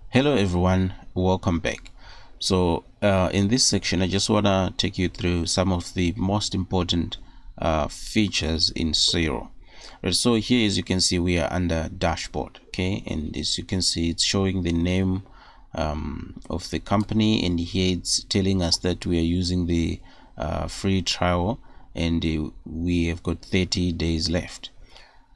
Hello everyone, welcome back. So in this section I just want to take you through some of the most important features in Xero. Right, so here, as you can see, we are under dashboard, okay, and as you can see, it's showing the name of the company, and here it's telling us that we are using the free trial, and we have got 30 days left,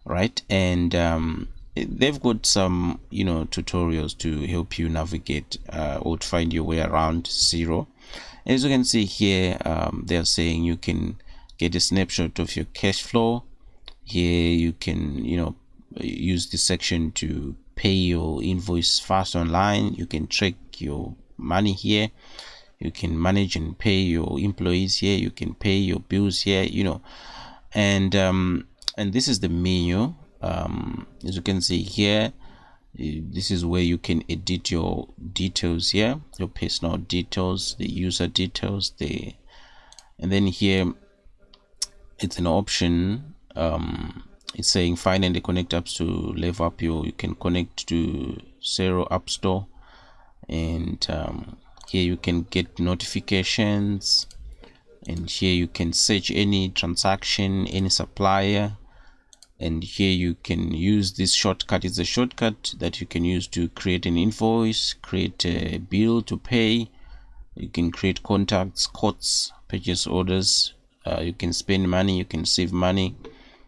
right? And they've got some tutorials to help you navigate or to find your way around Xero. As you can see here, they're saying you can get a snapshot of your cash flow. Here you can use this section to pay your invoice fast online. You can track your money here. You can manage and pay your employees here. You can pay your bills here, and this is the menu. As you can see here, this is where you can edit your details here, your personal details, the user details, and then here it's an option. It's saying find and connect apps to level up you can connect to Xero App Store, and here you can get notifications, and here you can search any transaction, any supplier, and here you can use this shortcut. It's a shortcut that you can use to create an invoice, create a bill to pay. You can create contacts, quotes, purchase orders. You can spend money, you can save money,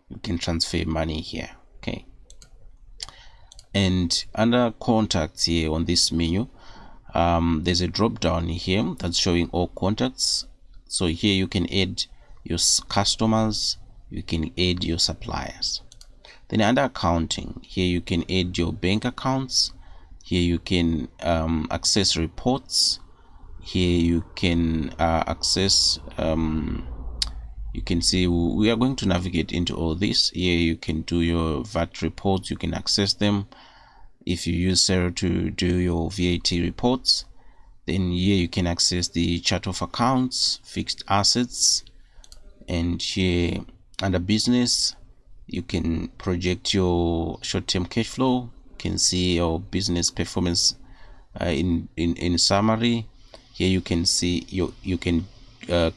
you can transfer money here, okay. And under contacts here on this menu, there's a drop down here that's showing all contacts. So here you can add your customers, you can add your suppliers. Then under accounting, here you can add your bank accounts. Here you can access reports. Here you can access you can see we are going to navigate into all this. Here you can do your VAT reports, you can access them. If you use Xero to do your VAT reports, then here you can access the chart of accounts, fixed assets, and here under business you can project your short-term cash flow. You can see your business performance in summary. Here you can see you can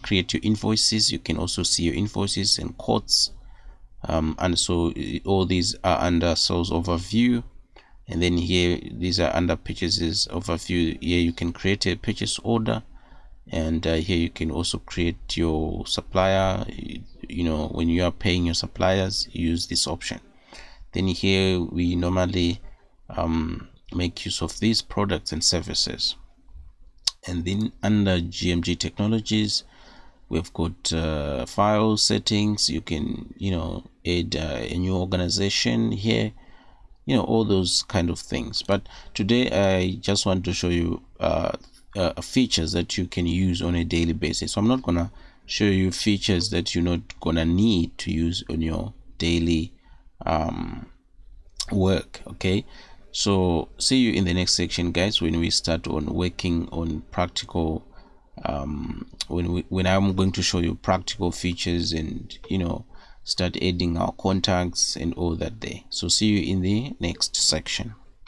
create your invoices. You can also see your invoices and quotes, and so all these are under sales overview. And then here these are under purchases overview. Here you can create a purchase order, and here you can also create your supplier. When you are paying your suppliers, use this option. Then here we normally make use of these products and services. And then under GMG technologies, we've got file settings. You can add a new organization here, all those kind of things. But today I just want to show you features that you can use on a daily basis. So I'm not gonna show you features that you're not gonna need to use on your daily work, okay. So see you in the next section, guys, when we start on working on practical when I'm going to show you practical features and start adding our contacts and all that there. So see you in the next section.